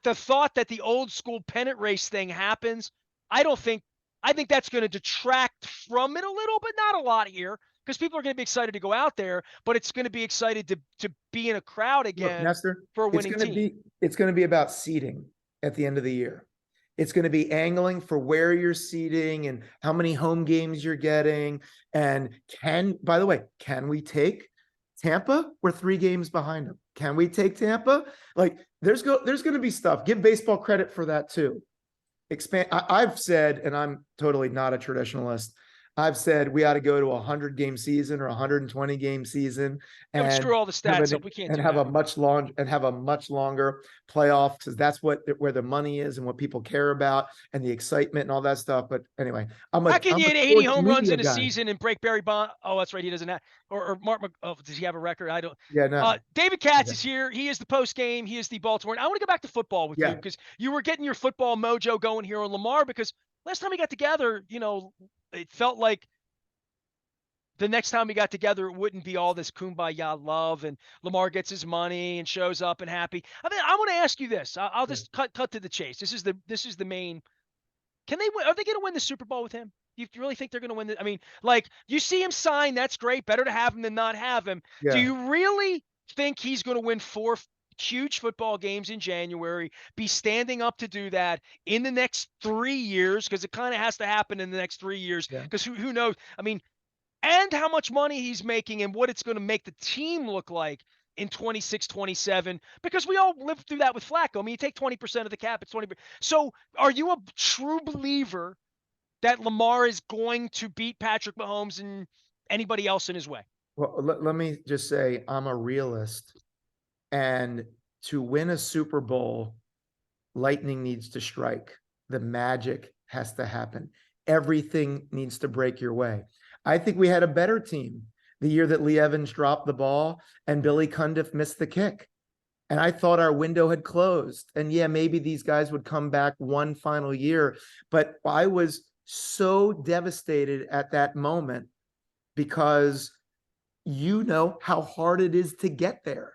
Speaker 1: the thought that the old school pennant race thing happens, I don't think. I think that's going to detract from it a little, but not a lot here because people are going to be excited to go out there, but it's going to be excited to be in a crowd
Speaker 2: Look,
Speaker 1: again
Speaker 2: Nestor,
Speaker 1: for a
Speaker 2: it's
Speaker 1: winning
Speaker 2: going to
Speaker 1: team.
Speaker 2: be it's going to be about seeding at the end of the year. It's going to be angling for where you're seeding and how many home games you're getting. And by the way, can we take Tampa? We're 3 games behind them. Can we take Tampa? Like there's going to be stuff. Give baseball credit for that too. Expand. I've said, and I'm totally not a traditionalist. I've said we ought to go to a 100-game season or a 120-game season
Speaker 1: Yeah, but
Speaker 2: and
Speaker 1: screw all the stats up. We can't do
Speaker 2: have
Speaker 1: that.
Speaker 2: a much longer playoff because that's where the money is and what people care about and the excitement and all that stuff. But anyway,
Speaker 1: How can
Speaker 2: I'm
Speaker 1: you
Speaker 2: a
Speaker 1: hit 80
Speaker 2: sports
Speaker 1: home runs
Speaker 2: media
Speaker 1: in a
Speaker 2: guy.
Speaker 1: season and break Barry Bond? Oh, that's right. He doesn't have, or Mark. Oh, does he have a record? I don't.
Speaker 2: Yeah, no.
Speaker 1: David Katz
Speaker 2: Okay.
Speaker 1: is here. He is the post game. He is the Baltimore. I want to go back to football with you
Speaker 2: Yeah.
Speaker 1: because you were getting your football mojo going here on Lamar because last time we got together, it felt like the next time we got together, it wouldn't be all this kumbaya love and Lamar gets his money and shows up and happy. I mean, I want to ask you this. I'll just cut to the chase. This is the main. Can they win? Are they going to win the Super Bowl with him? Do you really think they're going to win I mean, like you see him sign, that's great. Better to have him than not have him. Do
Speaker 2: Yeah.
Speaker 1: you really think he's going to win 4 huge football games in January, be standing up to do that in the next 3 years? Because it kind of has to happen in the next 3 years.
Speaker 2: Yeah.
Speaker 1: Because who knows? I mean, and how much money he's making and what it's going to make the team look like in 26, 27, because we all lived through that with Flacco. I mean, you take 20% of the cap, it's 20%. So are you a true believer that Lamar is going to beat Patrick Mahomes and anybody else in his way?
Speaker 2: Well, let me just say I'm a realist. And to win a Super Bowl, lightning needs to strike. The magic has to happen. Everything needs to break your way. I think we had a better team the year that Lee Evans dropped the ball and Billy Cundiff missed the kick. And I thought our window had closed. And yeah, maybe these guys would come back one final year. But I was so devastated at that moment because you know how hard it is to get there.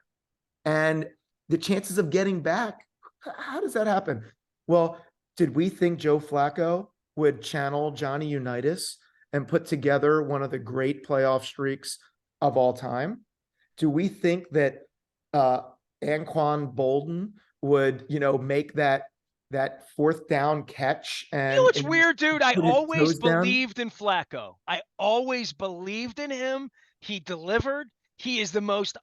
Speaker 2: And the chances of getting back, how does that happen? Well, did we think Joe Flacco would channel Johnny Unitas and put together one of the great playoff streaks of all time? Do we think that Anquan Bolden would, make that 4th down catch
Speaker 1: You know
Speaker 2: and,
Speaker 1: what's weird, dude? I
Speaker 2: put his
Speaker 1: always
Speaker 2: toes down?
Speaker 1: believed in Flacco. I always believed in him. He delivered. He is the most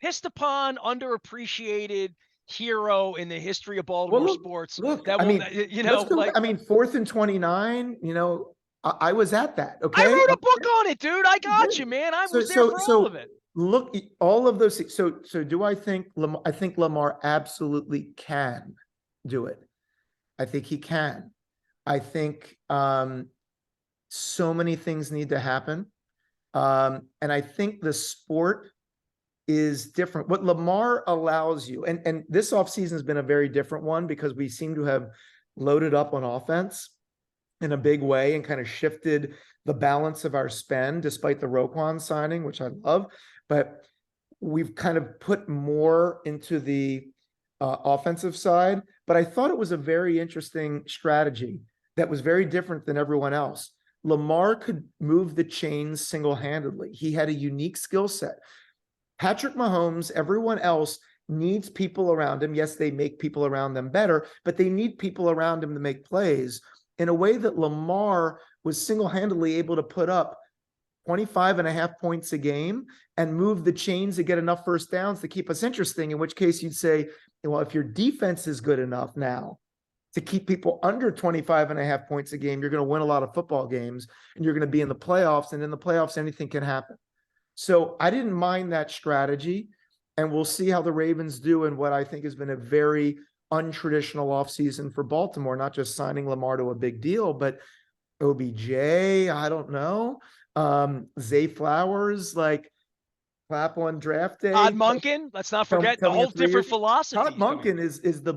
Speaker 1: pissed upon, underappreciated hero in the history of
Speaker 2: Well,
Speaker 1: Baltimore sports.
Speaker 2: look.
Speaker 1: That
Speaker 2: I
Speaker 1: will,
Speaker 2: mean, let's go.
Speaker 1: like
Speaker 2: I mean, 4th and 29. I was at that.
Speaker 1: I
Speaker 2: Okay,
Speaker 1: wrote a book on it, dude. I got you, man. I
Speaker 2: So,
Speaker 1: was there for all of it.
Speaker 2: look, all of those. So do I think Lamar? I think Lamar absolutely can do it. I think he can. I think so many things need to happen, and I think the sport is different. What Lamar allows you, and this offseason has been a very different one because we seem to have loaded up on offense in a big way and kind of shifted the balance of our spend despite the Roquan signing, which I love. But we've kind of put more into the offensive side. But I thought it was a very interesting strategy that was very different than everyone else. Lamar could move the chains single-handedly. He had a unique skill set. Patrick Mahomes, everyone else needs people around him. Yes, they make people around them better, but they need people around him to make plays in a way that Lamar was single-handedly able to put up 25 and a half points a game and move the chains to get enough first downs to keep us interesting, in which case you'd say, well, if your defense is good enough now to keep people under 25 and a half points a game, you're going to win a lot of football games and you're going to be in the playoffs. And in the playoffs, anything can happen. So I didn't mind that strategy. And we'll see how the Ravens do in what I think has been a very untraditional offseason for Baltimore, not just signing Lamar to a big deal, but OBJ, I don't know. Zay Flowers, like clap on draft day.
Speaker 1: Todd Monken, let's not forget the
Speaker 2: Tell me
Speaker 1: whole
Speaker 2: in 3
Speaker 1: different
Speaker 2: years.
Speaker 1: philosophy.
Speaker 2: Todd Monken is the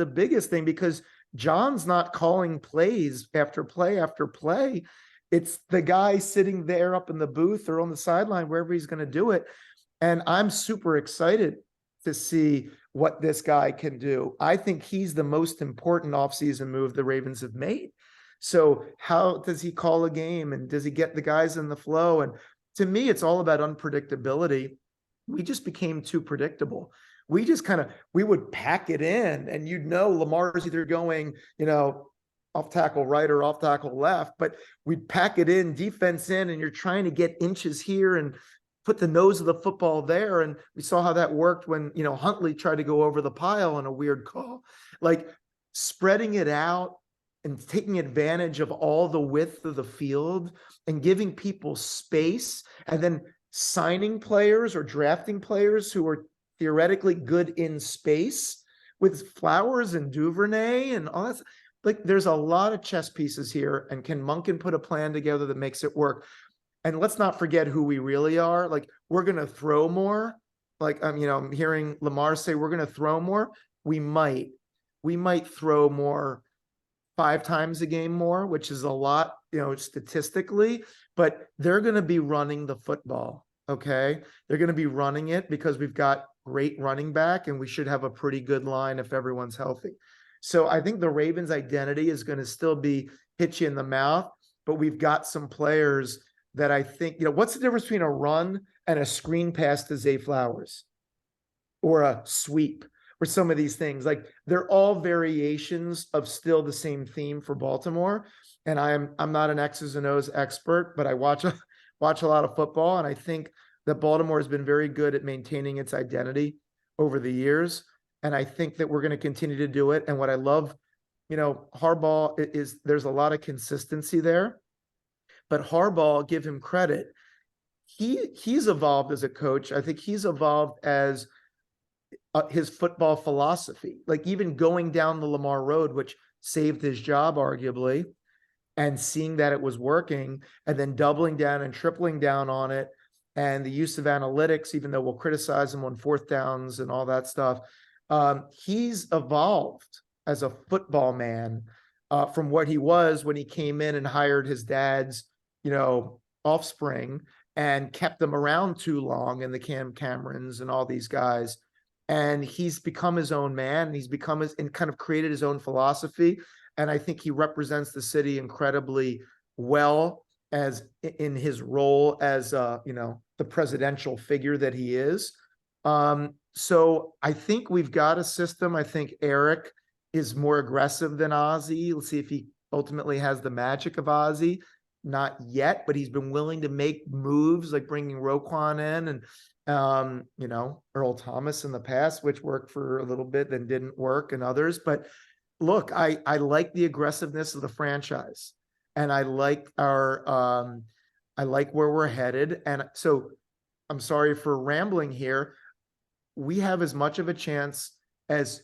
Speaker 2: biggest thing, because John's not calling plays after play after play. It's the guy sitting there up in the booth or on the sideline, wherever he's going to do it. And I'm super excited to see what this guy can do. I think he's the most important offseason move the Ravens have made. So how does he call a game, and does he get the guys in the flow? And to me, it's all about unpredictability. We just became too predictable. We just we would pack it in, and Lamar's either going, off tackle right or off tackle left, but we'd pack it in, defense in, and you're trying to get inches here and put the nose of the football there. And we saw how that worked when, Huntley tried to go over the pile on a weird call. Like, spreading it out and taking advantage of all the width of the field and giving people space, and then signing players or drafting players who are theoretically good in space with Flowers and Duvernay and all that. Like, there's a lot of chess pieces here, and can Monken put a plan together that makes it work? And let's not forget who we really are. Like, we're going to throw more. Like, I'm hearing Lamar say we're going to throw more. We might throw more, 5 times a game more, which is a lot, statistically, but they're going to be running the football. Okay. They're going to be running it because we've got great running back, and we should have a pretty good line if everyone's healthy. So I think the Ravens' identity is going to still be hit you in the mouth, but we've got some players that I think, what's the difference between a run and a screen pass to Zay Flowers, or a sweep, or some of these things? Like, they're all variations of still the same theme for Baltimore. And I'm not an X's and O's expert, but I watch a lot of football, and I think that Baltimore has been very good at maintaining its identity over the years. And I think that we're going to continue to do it. And what I love, Harbaugh, is there's a lot of consistency there. But Harbaugh, give him credit, he's evolved as a coach. I think he's evolved as his football philosophy, like even going down the Lamar road, which saved his job arguably, and seeing that it was working, and then doubling down and tripling down on it, and the use of analytics, even though we'll criticize him on 4th downs and all that stuff. He's evolved as a football man from what he was when he came in and hired his dad's, offspring, and kept them around too long, and the Cam Camerons and all these guys. And he's become his own man, and he's become and kind of created his own philosophy. And I think he represents the city incredibly well as in his role as, the presidential figure that he is. So I think we've got a system. I think Eric is more aggressive than Ozzie. Let's see if he ultimately has the magic of Ozzie. Not yet, but he's been willing to make moves, like bringing Roquan in, and Earl Thomas in the past, which worked for a little bit, then didn't work, and others. But look, I like the aggressiveness of the franchise, and I like I like where we're headed. And so I'm sorry for rambling here. We have as much of a chance as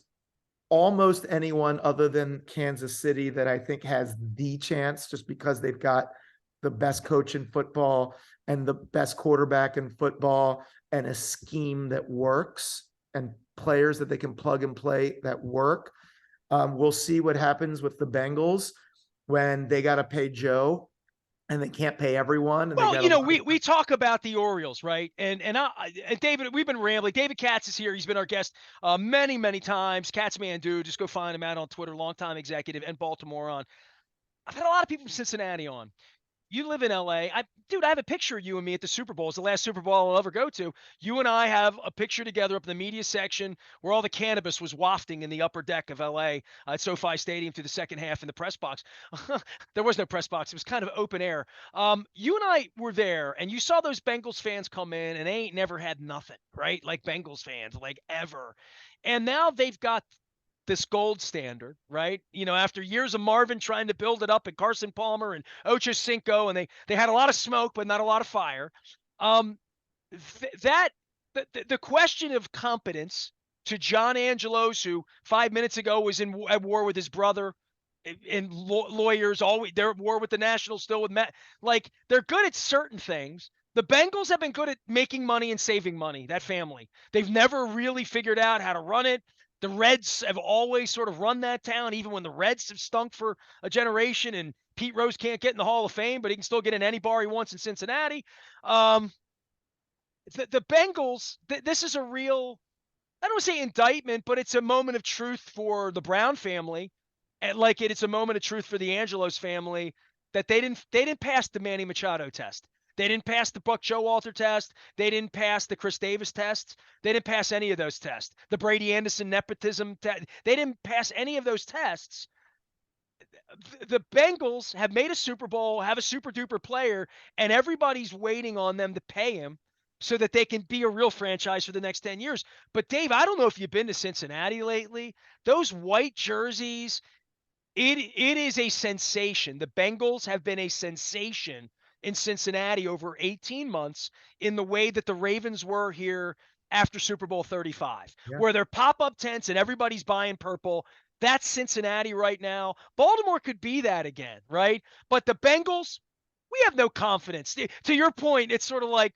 Speaker 2: almost anyone other than Kansas City that I think has the chance, just because they've got the best coach in football and the best quarterback in football, and a scheme that works, and players that they can plug and play that work. We'll see what happens with the Bengals when they got to pay Joe and they can't pay everyone. And
Speaker 1: Well, we talk about the Orioles, right? And David, we've been rambling. David Katz is here. He's been our guest many times. Katzman, dude, just go find him out on Twitter. Longtime executive, and Baltimore on. I've had a lot of people from Cincinnati on. you live in LA. Dude, I have a picture of you and me at the Super Bowl. It's the last Super Bowl I'll ever go to. You and I have a picture together up in the media section where all the cannabis was wafting in the upper deck of LA at SoFi Stadium through the second half in the press box. There was no press box. It was kind of open air. You and I were there, and you saw those Bengals fans come in, and they ain't never had nothing, right? Like Bengals fans, like ever. And now they've got this gold standard, right? After years of Marvin trying to build it up and Carson Palmer and Ocho Cinco, and they had a lot of smoke, but not a lot of fire. The question of competence to John Angelos, who 5 minutes ago was at war with his brother, and lawyers always they're at war with the Nationals still with Matt. Like, they're good at certain things. The Bengals have been good at making money and saving money. That family, they've never really figured out how to run it. The Reds have always sort of run that town, even when the Reds have stunk for a generation and Pete Rose can't get in the Hall of Fame, but he can still get in any bar he wants in Cincinnati. The Bengals, this is a real, I don't want to say indictment, but it's a moment of truth for the Brown family. And like it's a moment of truth for the Angelos family that they didn't pass the Manny Machado test. They didn't pass the Buck Showalter test. They didn't pass the Chris Davis tests. They didn't pass any of those tests. The Brady Anderson nepotism test. They didn't pass any of those tests. The Bengals have made a Super Bowl, have a super duper player, and everybody's waiting on them to pay him so that they can be a real franchise for the next 10 years. But Dave, I don't know if you've been to Cincinnati lately. Those white jerseys, it is a sensation. The Bengals have been a sensation in Cincinnati over 18 months in the way that the Ravens were here after Super Bowl 35,
Speaker 2: Yeah.
Speaker 1: where they're pop-up tents and everybody's buying purple. That's Cincinnati right now. Baltimore could be that again, right? But the Bengals, we have no confidence. To your point, it's sort of like,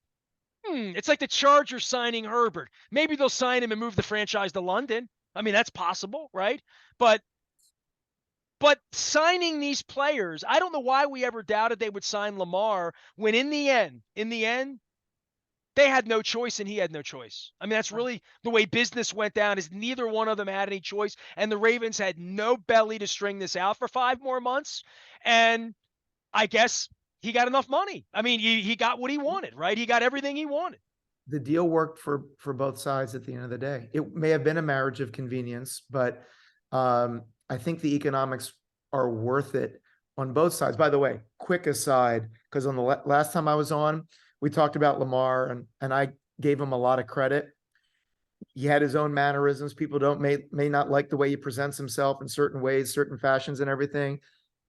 Speaker 1: it's like the Chargers signing Herbert. Maybe they'll sign him and move the franchise to London. I mean, that's possible, right? But signing these players, I don't know why we ever doubted they would sign Lamar when in the end, they had no choice and he had no choice. I mean, that's really the way business went down, is neither one of them had any choice. And the Ravens had no belly to string this out for 5 more months. And I guess he got enough money. I mean, he got what he wanted, right? He got everything he wanted.
Speaker 2: The deal worked for both sides at the end of the day. It may have been a marriage of convenience, but I think the economics are worth it on both sides. By the way, quick aside, because on the last time I was on, we talked about Lamar and I gave him a lot of credit. He had his own mannerisms. People may not like the way he presents himself in certain ways, certain fashions and everything.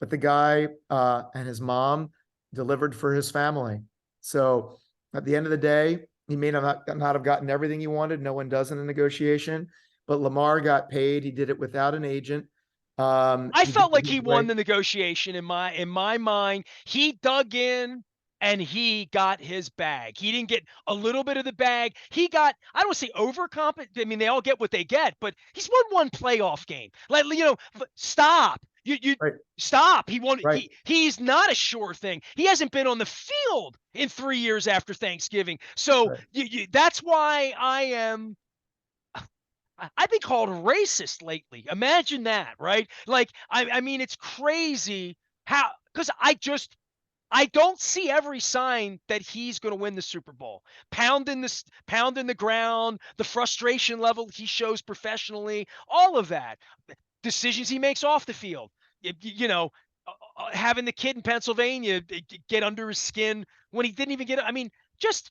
Speaker 2: But the guy and his mom delivered for his family. So at the end of the day, he may not have gotten everything he wanted. No one does in a negotiation, but Lamar got paid. He did it without an agent.
Speaker 1: I felt like he won the negotiation in my mind. He dug in and he got his bag. He didn't get a little bit of the bag. He got, I don't say overcompensated. I mean, they all get what they get, but he's won one playoff game. Like, stop. You
Speaker 2: Right.
Speaker 1: Stop. He won.
Speaker 2: Right.
Speaker 1: He's not a sure thing. He hasn't been on the field in 3 years after Thanksgiving. So
Speaker 2: Right.
Speaker 1: that's why I've been called racist lately. Imagine that, right? Like, I mean, it's crazy how, because I don't see every sign that he's going to win the Super Bowl. Pounding the ground, the frustration level he shows professionally, all of that, decisions he makes off the field. Having the kid in Pennsylvania get under his skin when he didn't even get. I mean, just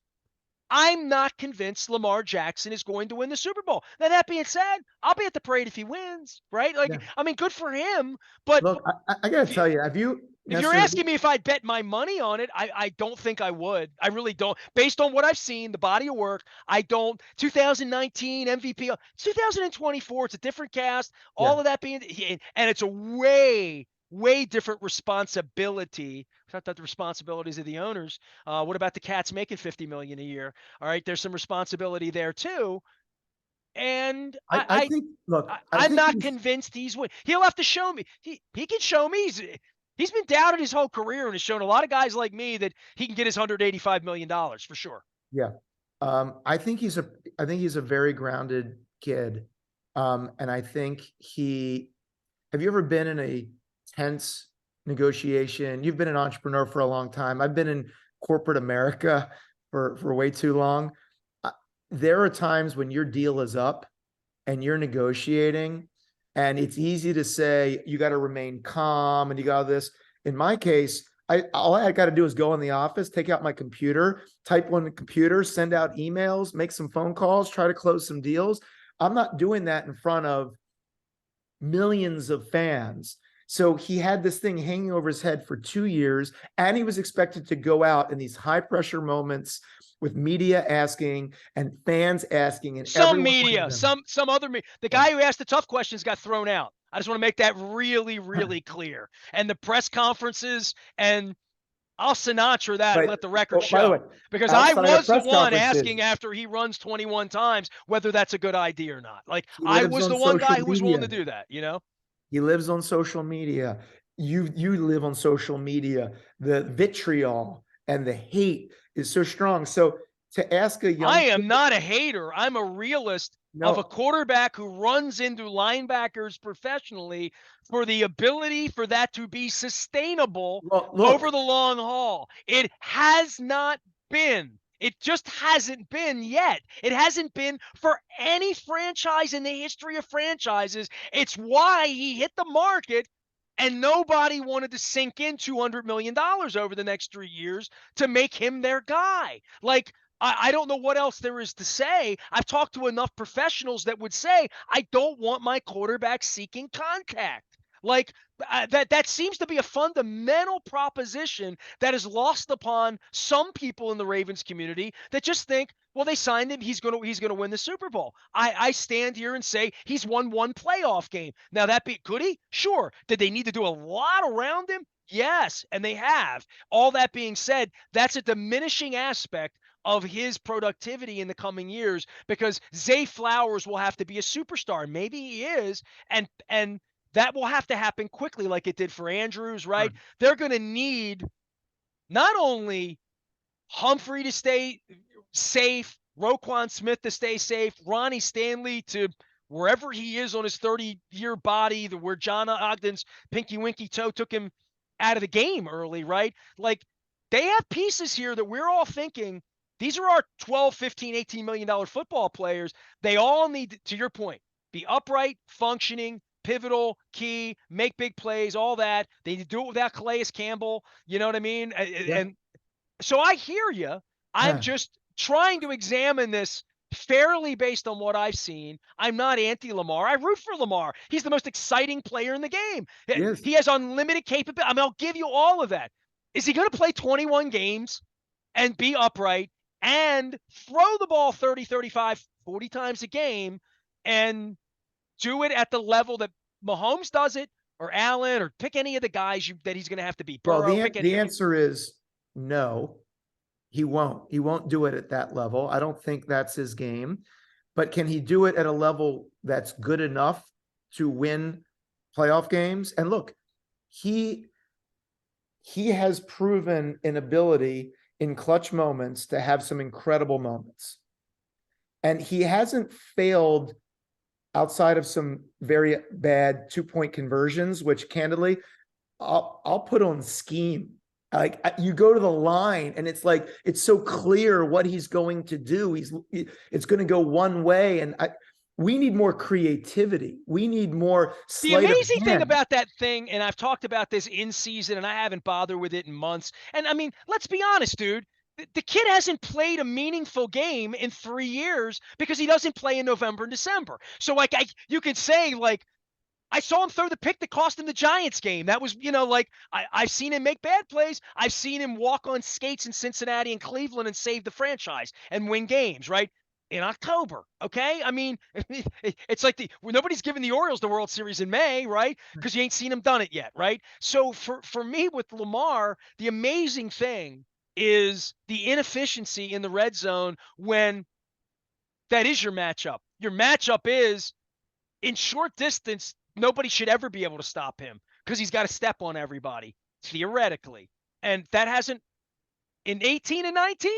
Speaker 1: I'm not convinced Lamar Jackson is going to win the Super Bowl. Now, that being said, I'll be at the parade if he wins, right? Like,
Speaker 2: Yeah.
Speaker 1: I mean, good for him. But
Speaker 2: Look, I got to tell you,
Speaker 1: if you're asking me if I'd bet my money on it, I don't think I would. I really don't. Based on what I've seen, the body of work, I don't. 2019 MVP, 2024, it's a different cast.
Speaker 2: Yeah.
Speaker 1: All of that being, and it's a way, way different responsibility. It's not that the responsibilities of the owners. What about the Cats making $50 million a year? All right, there's some responsibility there too. And
Speaker 2: I think, look,
Speaker 1: I'm not convinced he's win. He'll have to show me. He can show me. He's been doubted his whole career and has shown a lot of guys like me that he can get his $185 million for sure.
Speaker 2: Yeah. I think he's a very grounded kid. And I think have you ever been in a tense negotiation. You've been an entrepreneur for a long time. I've been in corporate America for way too long. There are times when your deal is up and you're negotiating, and it's easy to say you got to remain calm and you got this. In my case, all I got to do is go in the office, take out my computer, type on the computer, send out emails, make some phone calls, try to close some deals. I'm not doing that in front of millions of fans. So he had this thing hanging over his head for 2 years, and he was expected to go out in these high pressure moments with media asking and fans asking, and
Speaker 1: some media, some other media. The guy who asked the tough questions got thrown out. I just want to make that really, really clear. And the press conferences, and I'll Sinatra that and let the record show. By the way, because I was the one asking after he runs 21 times whether that's a good idea or not. Like, I was the one guy who was willing to do that, you know?
Speaker 2: He lives on social media. You live on social media. The vitriol and the hate is so strong. So to ask a young
Speaker 1: I am not a hater. I'm a realist of a quarterback who runs into linebackers professionally for the ability for that to be sustainable over the long haul. It has not been. It just hasn't been yet. It hasn't been for any franchise in the history of franchises. It's why he hit the market and nobody wanted to sink in $200 million over the next 3 years to make him their guy. Like, I don't know what else there is to say. I've talked to enough professionals that would say, I don't want my quarterback seeking contact. Like, that seems to be a fundamental proposition that is lost upon some people in the Ravens community that just think, well, they signed him, he's gonna win the Super Bowl. I stand here and say he's won one playoff game. Now, could he? Sure. Did they need to do a lot around him? Yes, and they have. All that being said, that's a diminishing aspect of his productivity in the coming years, because Zay Flowers will have to be a superstar. Maybe he is, and that will have to happen quickly, like it did for Andrews, right? They're going to need not only Humphrey to stay safe, Roquan Smith to stay safe, Ronnie Stanley to wherever he is on his 30-year body, where John Ogden's pinky winky toe took him out of the game early, right? Like, they have pieces here that we're all thinking, these are our 12, 15, $18 million football players. They all need, to your point, be upright, functioning, pivotal, key, make big plays, all that. They need to do it without Calais Campbell. You know what I mean? And so I hear you. I'm just trying to examine this fairly based on what I've seen. I'm not anti-Lamar. I root for Lamar. He's the most exciting player in the game. He has unlimited capability. I mean, I'll give you all of that. Is he going to play 21 games and be upright and throw the ball 30, 35, 40 times a game and do it at the level that Mahomes does it, or Allen, or pick any of the guys that he's going to have to beat?
Speaker 2: Well, the answer is no, he won't. He won't do it at that level. I don't think that's his game. But can he do it at a level that's good enough to win playoff games? And look, he has proven an ability in clutch moments to have some incredible moments. And he hasn't failed outside of some very bad 2-point conversions, which candidly, I'll put on scheme. Like, you go to the line and it's like, it's so clear what he's going to do. It's going to go one way. And we need more creativity. We need more.
Speaker 1: The amazing thing about that thing, and I've talked about this in season, and I haven't bothered with it in months. And I mean, let's be honest, dude. The kid hasn't played a meaningful game in 3 years because he doesn't play in November and December. So, like, you could say, like, I saw him throw the pick that cost him the Giants game. That was, like, I've seen him make bad plays. I've seen him walk on skates in Cincinnati and Cleveland and save the franchise and win games, right? In October, okay? I mean, it's like nobody's giving the Orioles the World Series in May, right? Because you ain't seen them done it yet, right? So for me with Lamar, the amazing thing is the inefficiency in the red zone when that is your matchup. Your matchup is in short distance, nobody should ever be able to stop him because he's got to step on everybody, theoretically. And that hasn't, in 18 and 19,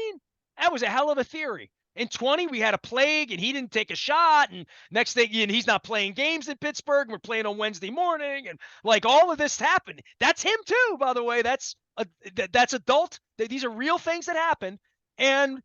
Speaker 1: that was a hell of a theory. In 20, we had a plague and he didn't take a shot. And next thing, and he's not playing games in Pittsburgh. We're playing on Wednesday morning. And like all of this happened. That's him too, by the way. That's adult. These are real things that happen. And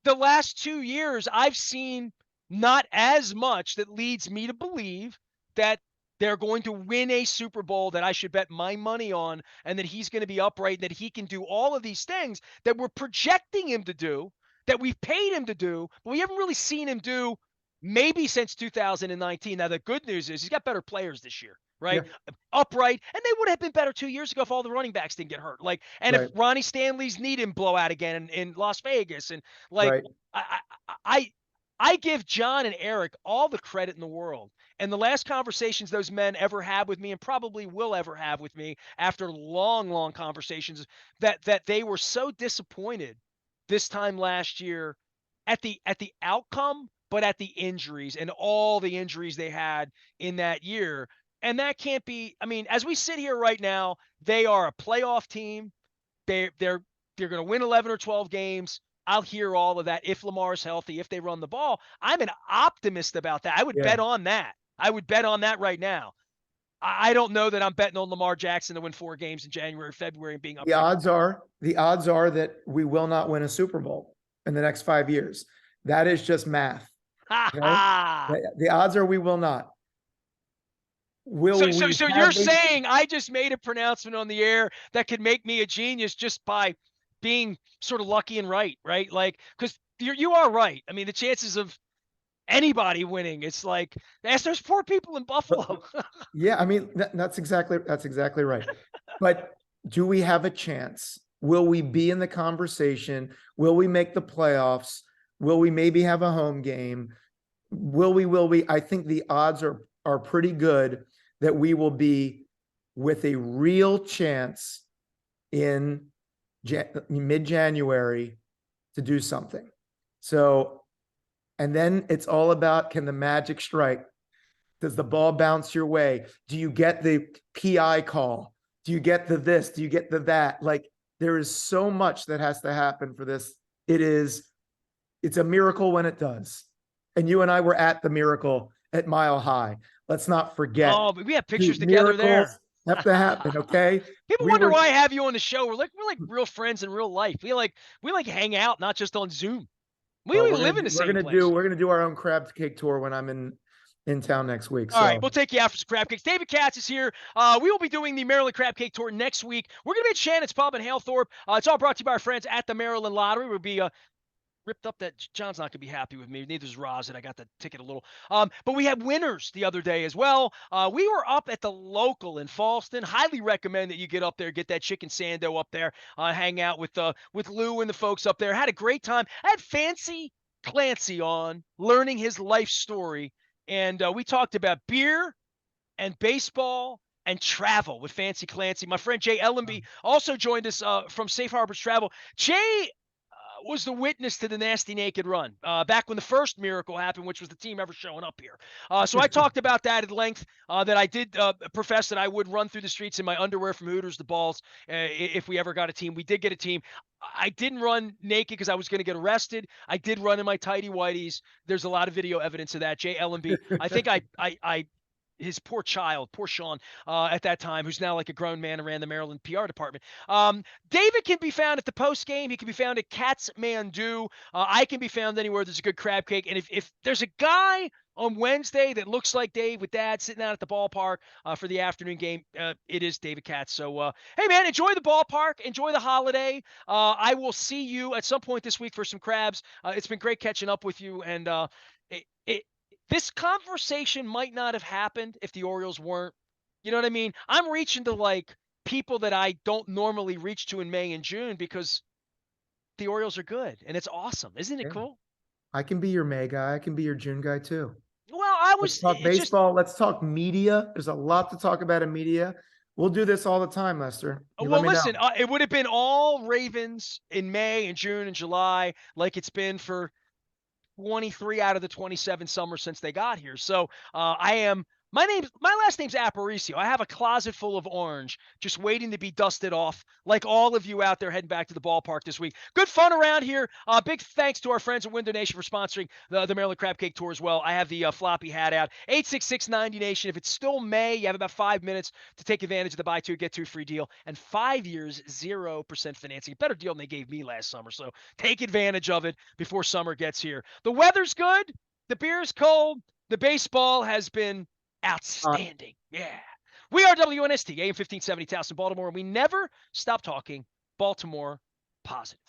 Speaker 1: the last 2 years, I've seen not as much that leads me to believe that they're going to win a Super Bowl that I should bet my money on, and that he's going to be upright, and that he can do all of these things that we're projecting him to do, that we've paid him to do, but we haven't really seen him do maybe since 2019. Now, the good news is he's got better players this year, right?
Speaker 2: Yeah.
Speaker 1: Upright, and they would have been better 2 years ago if all the running backs didn't get hurt. Like, and if
Speaker 2: Right.
Speaker 1: Ronnie Stanley's knee didn't blow out again in Las Vegas, and like,
Speaker 2: Right.
Speaker 1: I, I, I give John and Eric all the credit in the world. And the last conversations those men ever had with me, and probably will ever have with me after long, long conversations, that they were so disappointed this time last year at the outcome, but at the injuries and all the injuries they had in that year. And that can't be, I mean, as we sit here right now, they are a playoff team. They're going to win 11 or 12 games. I'll hear all of that if Lamar's healthy, if they run the ball. I'm an optimist about that. I would
Speaker 2: Yeah.
Speaker 1: bet on that. I would bet on that right now. I don't know that I'm betting on Lamar Jackson to win 4 games in January, February, and being
Speaker 2: The
Speaker 1: upright.
Speaker 2: odds are that we will not win a Super Bowl in the next 5 years. That is just math.
Speaker 1: Ha
Speaker 2: Okay?
Speaker 1: ha.
Speaker 2: The odds are we will not.
Speaker 1: So,
Speaker 2: Will
Speaker 1: so,
Speaker 2: we
Speaker 1: so you're
Speaker 2: have a
Speaker 1: saying I just made a pronouncement on the air that could make me a genius just by being sort of lucky and right? Like, because you are right. I mean, the chances of anybody winning, it's like there's 4 people in Buffalo.
Speaker 2: Yeah, I mean that's exactly right. But do we have a chance? Will we be in the conversation? Will we make the playoffs? Will we maybe have a home game? Will we? I think the odds are pretty good that we will be with a real chance in mid-January to do something. So, and then it's all about, can the magic strike? Does the ball bounce your way? Do you get the PI call? Do you get the this? Do you get the that? Like, there is so much that has to happen for this. It's a miracle when it does. And you and I were at the miracle at Mile High. Let's not forget.
Speaker 1: Oh, but we have pictures
Speaker 2: Dude,
Speaker 1: together
Speaker 2: miracles
Speaker 1: there.
Speaker 2: have to happen, okay?
Speaker 1: People
Speaker 2: We
Speaker 1: wonder
Speaker 2: were
Speaker 1: why I have you on the show. We're like real friends in real life. We like hang out, not just on Zoom. We
Speaker 2: well,
Speaker 1: live in the same place.
Speaker 2: we're gonna do our own crab cake tour when I'm in town next week.
Speaker 1: All right,
Speaker 2: So
Speaker 1: we'll take you out for some crab cakes. David Katz is here. We will be doing the Maryland Crab Cake Tour next week. We're going to be at Shannon's Pub in Halethorpe. It's all brought to you by our friends at the Maryland Lottery. We'll be ripped up that John's not going to be happy with me. Neither is Roz, and I got the ticket a little. But we had winners the other day as well. We were up at the local in Falston. Highly recommend that you get up there, get that chicken sando up there, hang out with Lou and the folks up there. Had a great time. I had Fancy Clancy on, learning his life story. And we talked about beer and baseball and travel with Fancy Clancy. My friend Jay Ellenby also joined us from Safe Harbors Travel. Jay was the witness to the Nasty Naked Run back when the first miracle happened, which was the team ever showing up here. So I talked about that at length, that I did profess that I would run through the streets in my underwear from Hooters to Balls if we ever got a team. We did get a team. I didn't run naked because I was going to get arrested. I did run in my tighty whities. There's a lot of video evidence of that. Jay Ellenby, I think I his poor child, poor Sean, at that time, who's now like a grown man and ran the Maryland PR department. David can be found at the post game. He can be found at Cat's Mandu. I can be found anywhere there's a good crab cake. And if there's a guy on Wednesday that looks like Dave with Dad sitting out at the ballpark for the afternoon game, it is David Katz. So, hey, man, enjoy the ballpark. Enjoy the holiday. I will see you at some point this week for some crabs. It's been great catching up with you. And this conversation might not have happened if the Orioles weren't. You know what I mean? I'm reaching to like people that I don't normally reach to in May and June because the Orioles are good and it's awesome. Isn't it
Speaker 2: yeah,
Speaker 1: cool?
Speaker 2: I can be your May guy. I can be your June guy too.
Speaker 1: Well,
Speaker 2: Let's talk
Speaker 1: it's just,
Speaker 2: baseball. Let's talk media. There's a lot to talk about in media. We'll do this all the time, Lester. You let
Speaker 1: well,
Speaker 2: me know.
Speaker 1: listen, it would have been all Ravens in May and June and July, like it's been for 23 out of the 27 summers since they got here. So I am My last name's Aparicio. I have a closet full of orange just waiting to be dusted off, like all of you out there heading back to the ballpark this week. Good fun around here. Big thanks to our friends at Window Nation for sponsoring the Maryland Crab Cake Tour as well. I have the floppy hat out. 866-90 Nation. If it's still May, you have about 5 minutes to take advantage of the buy two, get two free deal. And 5 years, 0% financing. Better deal than they gave me last summer. So take advantage of it before summer gets here. The weather's good. The beer's cold. The baseball has been outstanding. Yeah. We are WNST, AM 1570, Towson, Baltimore, and we never stop talking Baltimore positive.